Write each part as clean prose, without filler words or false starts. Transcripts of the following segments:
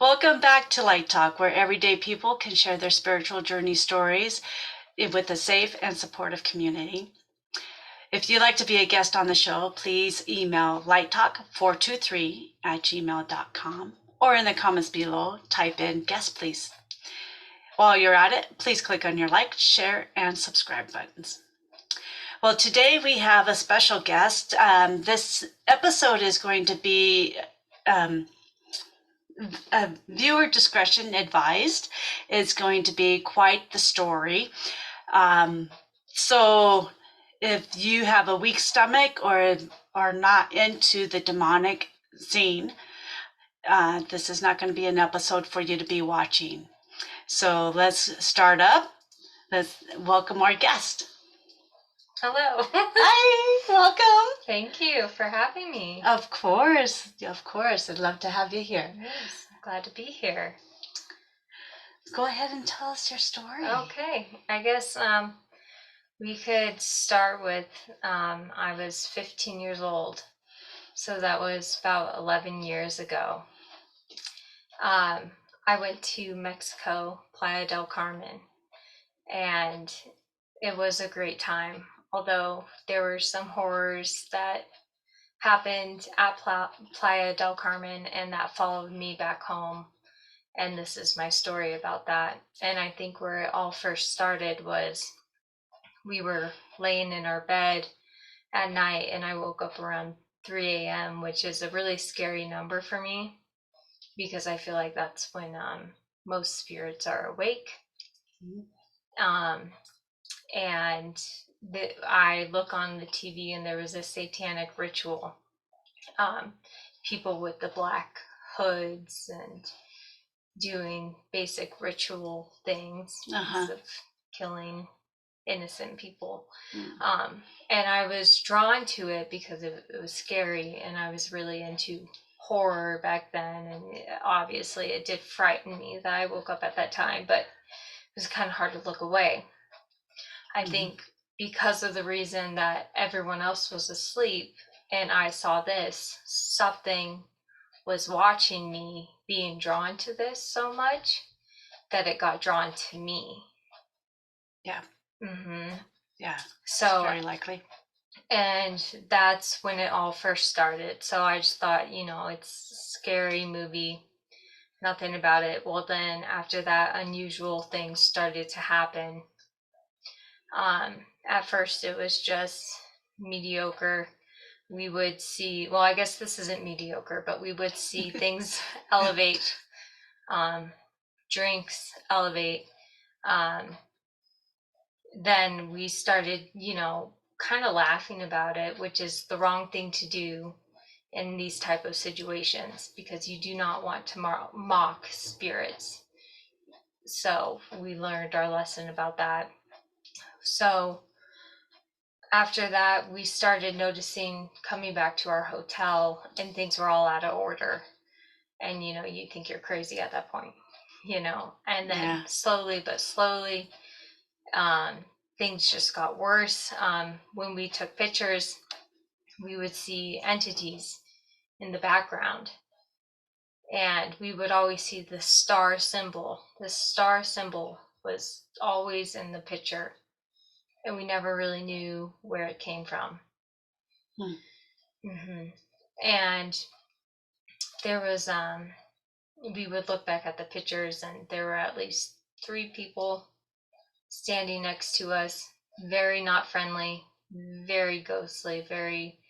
Welcome back to Light Talk, where everyday people can share their spiritual journey stories with a safe and supportive community. If you'd like to be a guest on the show, please email lighttalk423@gmail.com or in the comments below, type in guest please. While you're at it, please click on your like, share, and subscribe buttons. Well, today we have a special guest. This episode is going to be viewer discretion advised. It's going to be quite the story. So if you have a weak stomach or are not into the demonic scene, this is not going to be an episode for you to be watching. So let's start up. Let's welcome our guest. Hello. Hi, welcome. Thank you for having me. Of course. I'd love to have you here. Yes, glad to be here. Go ahead and tell us your story. Okay, I guess we could start with I was 15 years old, so that was about 11 years ago. I went to Mexico, Playa del Carmen, and it was a great time, although there were some horrors that happened at Playa del Carmen and that followed me back home. And this is my story about that. And I think where it all first started was we were laying in our bed at night and I woke up around 3 a.m., which is a really scary number for me because I feel like that's when most spirits are awake. And I look on the TV and there was a satanic ritual. People with the black hoods and doing basic ritual things of killing innocent people. And I was drawn to it because it was scary and I was really into horror back then, and obviously it did frighten me that I woke up at that time, but it was kind of hard to look away. I think because of the reason that everyone else was asleep and I saw this, something was watching me being drawn to this so much that it got drawn to me. Yeah. Yeah. So very likely. And that's when it all first started. So I just thought, it's a scary movie, nothing about it. Well, then after that, unusual things started to happen. At first it was just mediocre. We would see, well, I guess this isn't mediocre, but we would see things elevate, drinks elevate. Then we started, kind of laughing about it, which is the wrong thing to do in these type of situations because you do not want to mock spirits. So we learned our lesson about that. So after that, we started noticing coming back to our hotel and things were all out of order. And, you think you're crazy at that point, and then slowly but slowly, things just got worse. When we took pictures, we would see entities in the background. And we would always see the star symbol. The star symbol was always in the picture. And we never really knew where it came from. And there was, we would look back at the pictures and there were at least 3 people standing next to us, very not friendly, very ghostly, very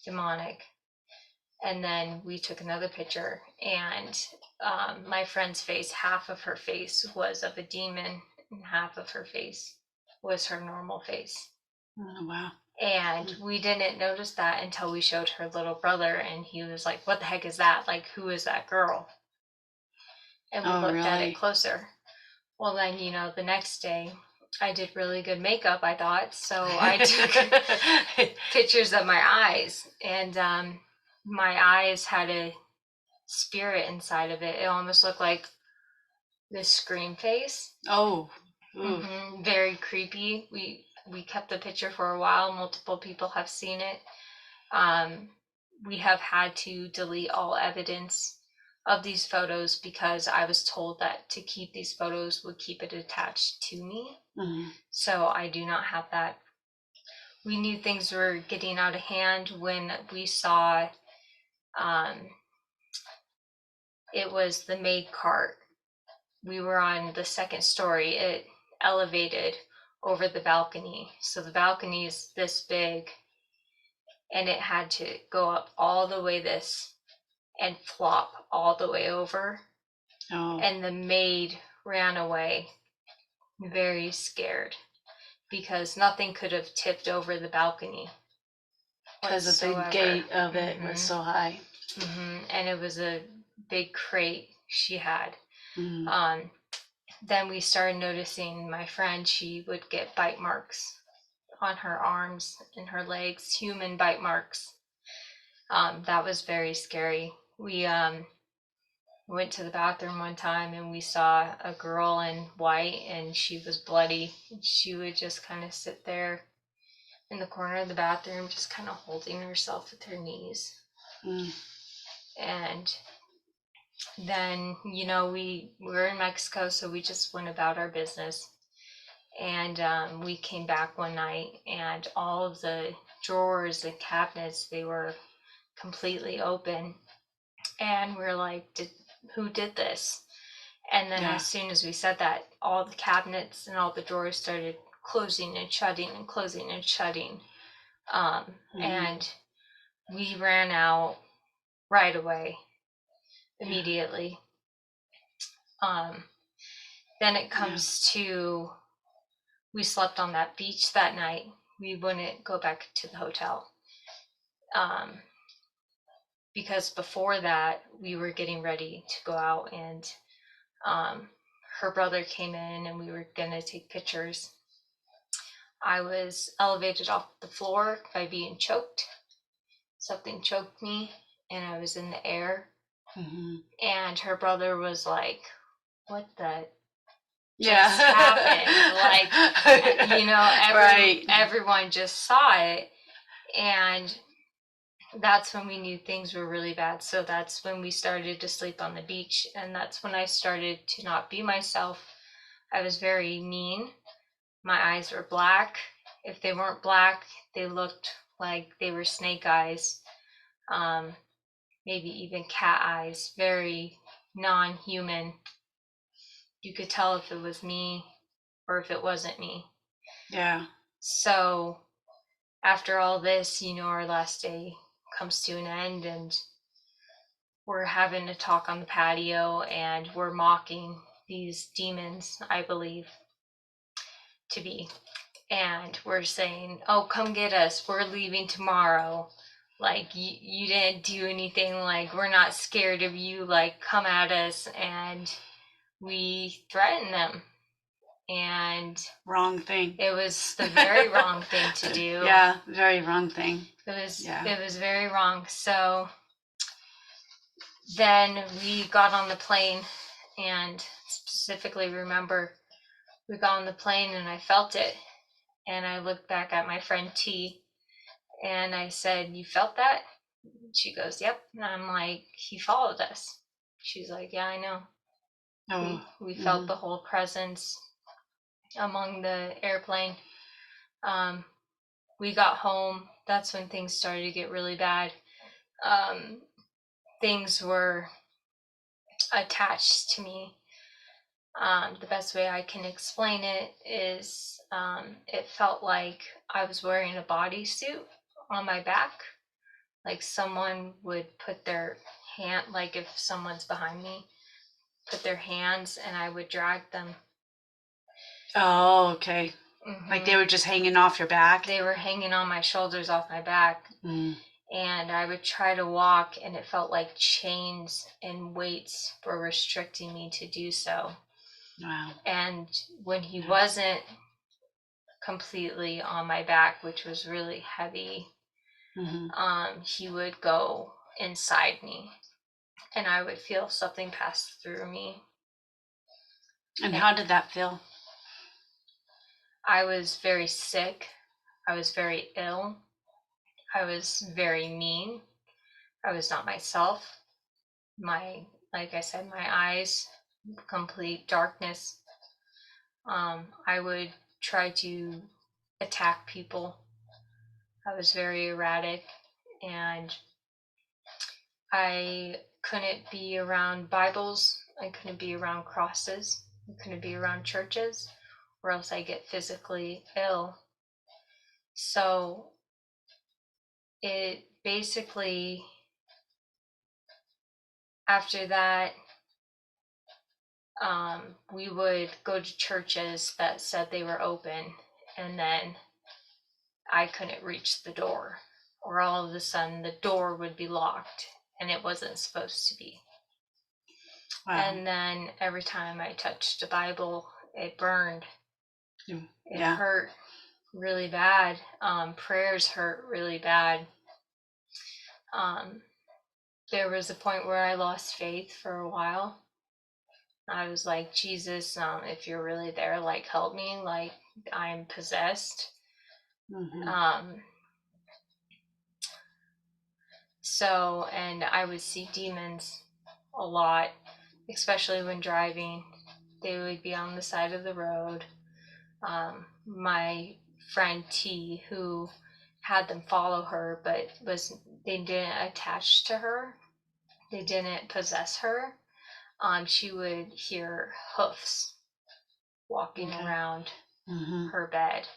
demonic. And then we took another picture and my friend's face, half of her face was of a demon and half of her face was her normal face. Oh, wow. And we didn't notice that until we showed her little brother and he was like, what the heck is that? Like, who is that girl? And we looked at it closer. Well, then, the next day I did really good makeup, I thought. So I took pictures of my eyes, and my eyes had a spirit inside of it. It almost looked like this scream face. Oh. Very creepy. We kept the picture for a while. Multiple people have seen it. We have had to delete all evidence of these photos because I was told that to keep these photos would keep it attached to me. Mm-hmm. So I do not have that. We knew things were getting out of hand when we saw it was the maid cart. We were on the second story. It elevated over the balcony. So the balcony is this big, and it had to go up all the way this and flop all the way over. Oh. And the maid ran away, very scared, because nothing could have tipped over the balcony. Because the gate of it was so high. And it was a big crate she had. Mm-hmm. Then we started noticing my friend, she would get bite marks on her arms and her legs, human bite marks. That was very scary. We went to the bathroom one time and we saw a girl in white and she was bloody. She would just kind of sit there in the corner of the bathroom, just kind of holding herself with her knees. And then, we were in Mexico, so we just went about our business. And we came back one night and all of the drawers and cabinets, they were completely open. And we're like, who did this? And then as soon as we said that, all the cabinets and all the drawers started closing and shutting and closing and shutting. And we ran out right away, immediately. Then it comes to, we slept on that beach that night. We wouldn't go back to the hotel. Because before that, we were getting ready to go out, and her brother came in and we were going to take pictures. I was elevated off the floor by being choked. Something choked me and I was in the air. And her brother was like, what the just happened? Like, everyone just saw it. And that's when we knew things were really bad. So that's when we started to sleep on the beach. And that's when I started to not be myself. I was very mean. My eyes were black. If they weren't black, they looked like they were snake eyes. Maybe even cat eyes. Very non-human. You could tell if it was me or if it wasn't me. Yeah. So after all this, our last day comes to an end and we're having a talk on the patio and we're mocking these demons, I believe to be. And we're saying, oh, come get us. We're leaving tomorrow. Like, you didn't do anything. Like, we're not scared of you. Like, come at us. And we threaten them. And wrong thing. It was the very wrong thing to do. Yeah, very wrong thing. It was very wrong. So then we got on the plane, and specifically remember we got on the plane and I felt it. And I looked back at my friend T and I said, you felt that? She goes, yep. And I'm like, he followed us. She's like, yeah, I know. Oh. We felt the whole presence among the airplane. We got home. That's when things started to get really bad. Things were attached to me. The best way I can explain it is it felt like I was wearing a bodysuit on my back. Like someone would put their hand, like if someone's behind me, put their hands and I would drag them. Oh, okay. Like they were just hanging off your back? They were hanging on my shoulders, off my back. And I would try to walk and it felt like chains and weights were restricting me to do so. Wow. And when he wasn't completely on my back, which was really heavy, he would go inside me and I would feel something pass through me. And how did that feel? I was very sick. I was very ill. I was very mean. I was not myself. My like I said, my eyes, complete darkness. I would try to attack people. I was very erratic, and I couldn't be around Bibles. I couldn't be around crosses. I couldn't be around churches, or else I get physically ill. So it basically, after that, we would go to churches that said they were open, and then I couldn't reach the door, or all of a sudden the door would be locked and it wasn't supposed to be. Wow. And then every time I touched the Bible, it burned. It hurt really bad. Prayers hurt really bad. There was a point where I lost faith for a while. I was like, Jesus, if you're really there, like, help me, like, I'm possessed. So, and I would see demons a lot, especially when driving. They would be on the side of the road. My friend T, who had them follow her, but they didn't attach to her. They didn't possess her. She would hear hoofs walking around her bed,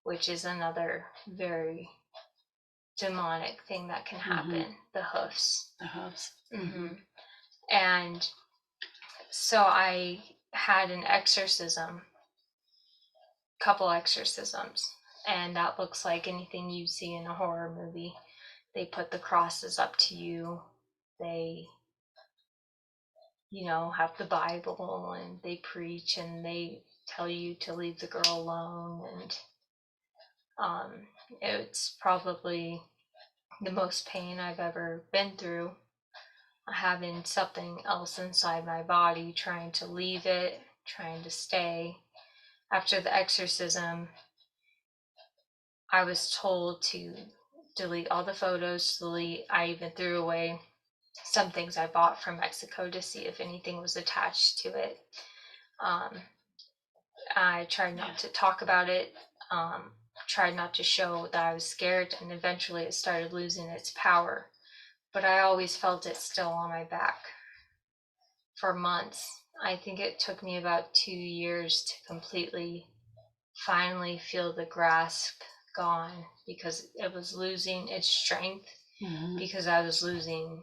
which is another very demonic thing that can happen. The hoofs. And so I had an exorcism, couple exorcisms, and that looks like anything you see in a horror movie. They put the crosses up to you. They, have the Bible, and they preach, and they tell you to leave the girl alone. And it's probably the most pain I've ever been through, having something else inside my body, trying to leave it, trying to stay. After the exorcism, I was told to delete all the photos. I even threw away some things I bought from Mexico to see if anything was attached to it. I tried not to talk about it, tried not to show that I was scared, and eventually it started losing its power. But I always felt it still on my back for months. I think it took me about 2 years to completely, finally feel the grasp gone, because it was losing its strength, because I was losing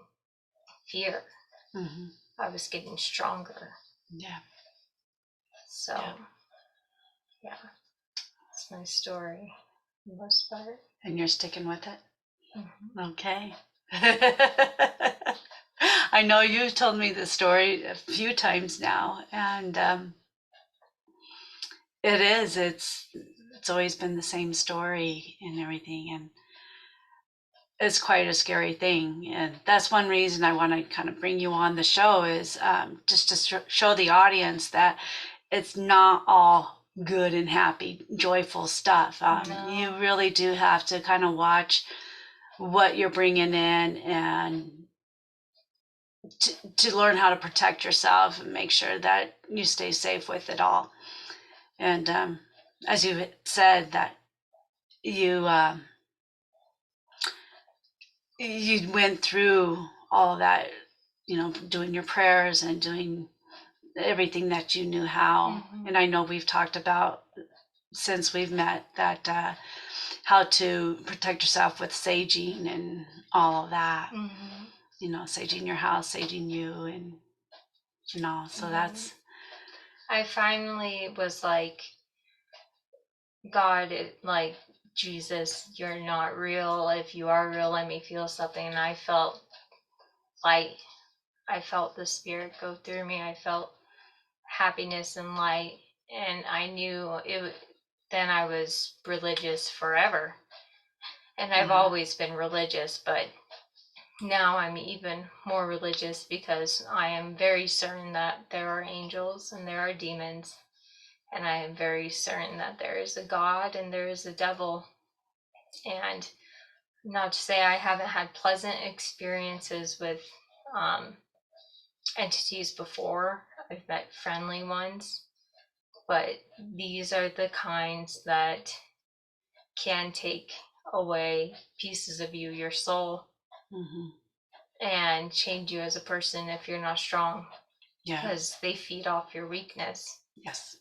fear. I was getting stronger. So, that's my story, for the most part. And you're sticking with it? Okay. I know you've told me the story a few times now, and it's always been the same story and everything, and it's quite a scary thing. And that's one reason I want to kind of bring you on the show, is just to show the audience that it's not all good and happy, joyful stuff. No. You really do have to kind of watch what you're bringing in, and to learn how to protect yourself and make sure that you stay safe with it all. And as you said, that you went through all of that, doing your prayers and doing everything that you knew how. And I know we've talked about, since we've met, that how to protect yourself with saging and all of that. Saging your house, saging you, and so that's. I finally was like, God, Jesus, you're not real. If you are real, let me feel something. And I felt light. I felt the Spirit go through me. I felt happiness and light. And I knew then I was religious forever. And I've always been religious, but now I'm even more religious, because I am very certain that there are angels and there are demons. And I am very certain that there is a God and there is a devil. And not to say I haven't had pleasant experiences with entities before. I've met friendly ones, but these are the kinds that can take away pieces of you, your soul, and change you as a person if you're not strong. Yeah. Because they feed off your weakness. Yes.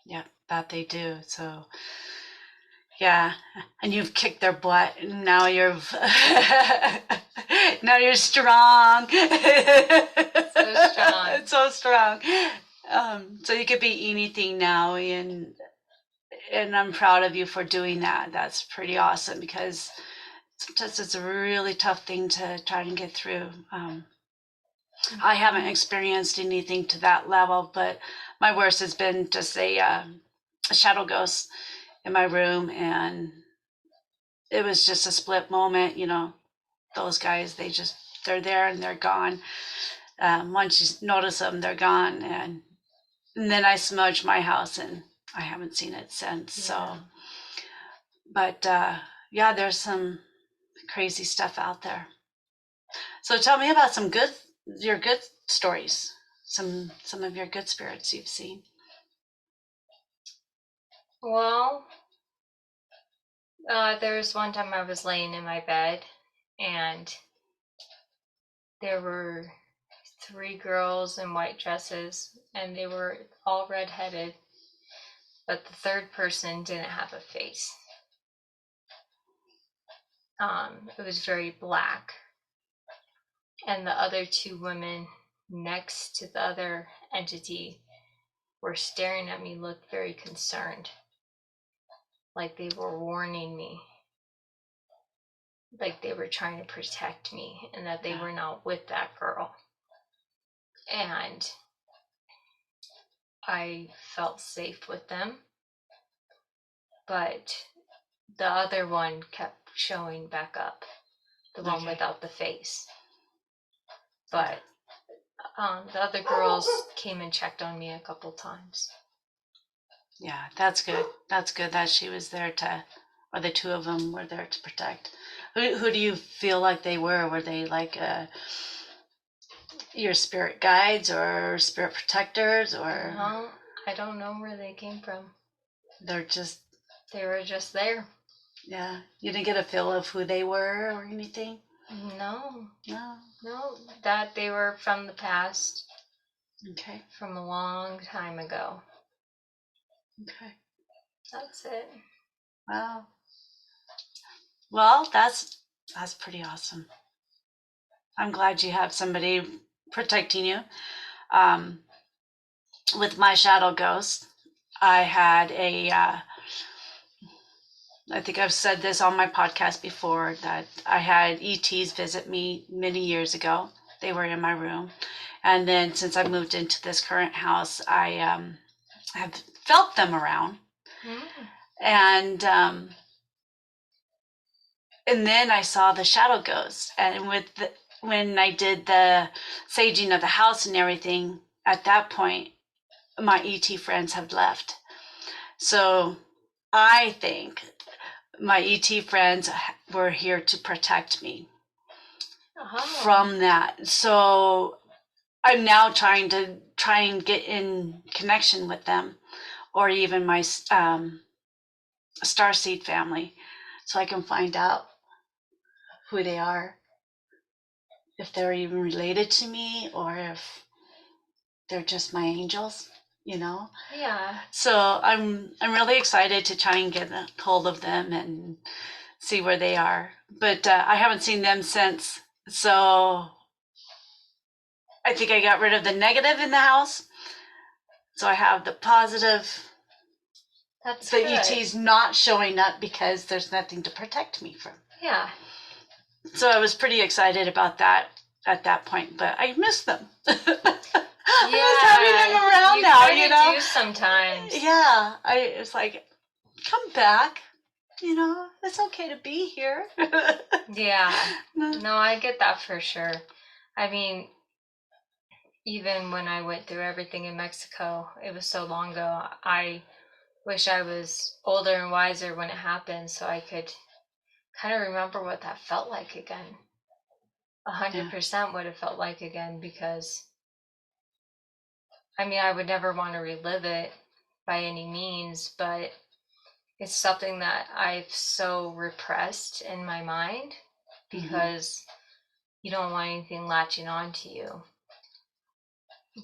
Yeah, that they do. So, yeah, and you've kicked their butt, and now you're now you're strong. So strong. So strong. So you could be anything now, and I'm proud of you for doing that. That's pretty awesome, because sometimes it's a really tough thing to try and get through. I haven't experienced anything to that level, but my worst has been just a shadow ghost in my room, and it was just a split moment. Those guys, they're there and they're gone. Once you notice them, they're gone, and then I smudged my house, and I haven't seen it since. So, but yeah, there's some crazy stuff out there. So tell me about your good stories, some of your good spirits you've seen. Well, there was one time I was laying in my bed, and there were 3 girls in white dresses, and they were all redheaded, but the third person didn't have a face. It was very black, and the other 2 women next to the other entity were staring at me, looked very concerned, like they were warning me, like they were trying to protect me, and that they were not with that girl. And I felt safe with them, but the other one kept showing back up, the one without the face. But the other girls came and checked on me a couple times. Yeah, that's good. That's good that she was there or the 2 of them were there to protect. Who do you feel like they were? Were they like your spirit guides or spirit protectors, or? No, I don't know where they came from. They were just there. Yeah, you didn't get a feel of who they were or anything? No, No. that they were from the past. Okay. From a long time ago. Okay. That's it. Wow. Well, that's pretty awesome. I'm glad you have somebody protecting you. With my shadow ghost, I had I think I've said this on my podcast before, that I had ETs visit me many years ago. They were in my room. And then since I moved into this current house, I have felt them around. And then I saw the shadow ghost. And when I did the saging of the house and everything, at that point, my ET friends had left. So I think my ET friends were here to protect me from that. So I'm now trying and get in connection with them, or even my starseed family, so I can find out who they are, if they're even related to me, or if they're just my angels. Yeah. So I'm really excited to try and get a hold of them and see where they are. But I haven't seen them since. So I think I got rid of the negative in the house. So I have the positive. That's the good. ET's not showing up because there's nothing to protect me from. Yeah. So I was pretty excited about that at that point, but I miss them. I miss having them around now, do sometimes. Yeah, it's like, come back. It's okay to be here. Yeah. No, I get that for sure. I mean, even when I went through everything in Mexico, it was so long ago. I wish I was older and wiser when it happened, so I could kind of remember what that felt like again. 100% what it felt like again, because I mean, I would never want to relive it by any means, but it's something that I've so repressed in my mind because you don't want anything latching on to you,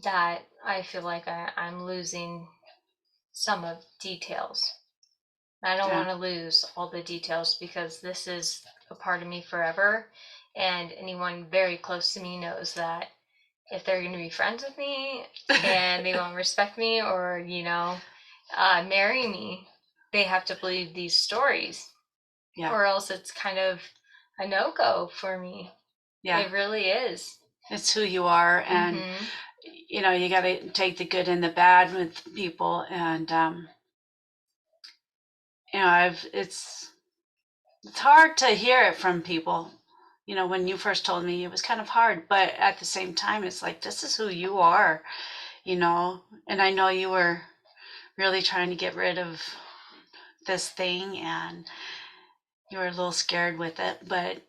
that I feel like I'm losing some of details. I don't want to lose all the details because this is a part of me forever. And anyone very close to me knows that if they're going to be friends with me and they won't respect me or, marry me, they have to believe these stories. Yeah. Or else it's kind of a no-go for me. Yeah. It really is. It's who you are. And, you got to take the good and the bad with people. And, it's hard to hear it from people. When you first told me, it was kind of hard, but at the same time, it's like, this is who you are, and I know you were really trying to get rid of this thing and you were a little scared with it, but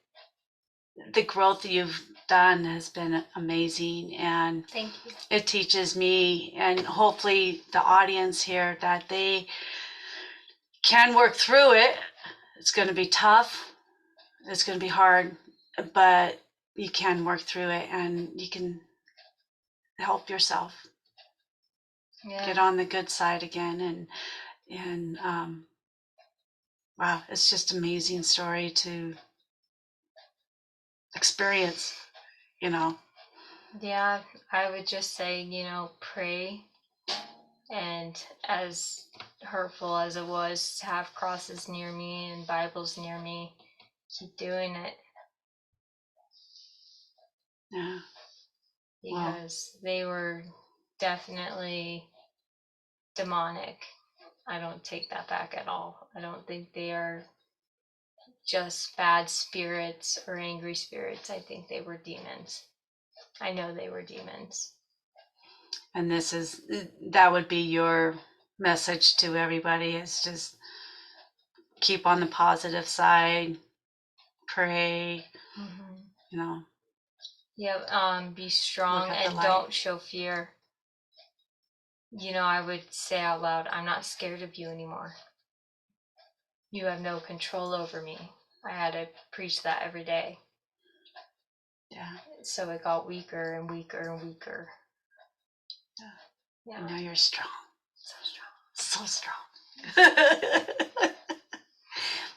the growth that you've done has been amazing. And thank you. It teaches me and hopefully the audience here that they can work through it. It's going to be tough. It's going to be hard, but you can work through it and you can help yourself get on the good side again. And wow, it's just amazing story to experience, Yeah, I would just say, pray. And as hurtful as it was to have crosses near me and Bibles near me, keep doing it. Yeah. Because they were definitely demonic. I don't take that back at all. I don't think they are just bad spirits or angry spirits. I think they were demons. I know they were demons. And that would be your message to everybody, is just keep on the positive side, pray, Yeah, be strong and don't show fear. I would say out loud, I'm not scared of you anymore. You have no control over me. I had to preach that every day. Yeah. So it got weaker and weaker and weaker. Yeah. And now you're strong. So strong. Well,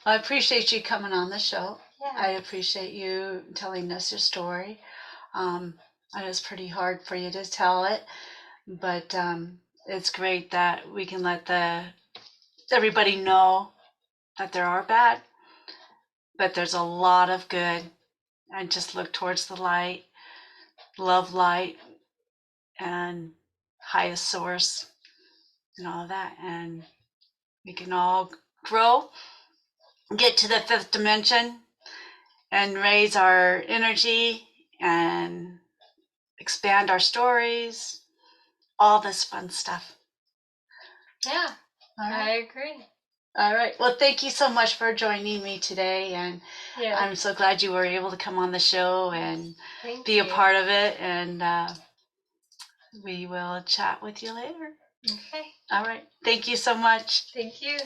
I appreciate you coming on the show. Yeah. I appreciate you telling us your story. It was pretty hard for you to tell it, but it's great that we can let everybody know that there are bad, but there's a lot of good. And just look towards the light, love light, and highest source, and all of that. And we can all grow, get to the fifth dimension, and raise our energy and expand our stories, all this fun stuff. Yeah, I agree. All right. Well, thank you so much for joining me today. And I'm so glad you were able to come on the show and be a part of it. And we will chat with you later. Okay. All right. Thank you so much. Thank you.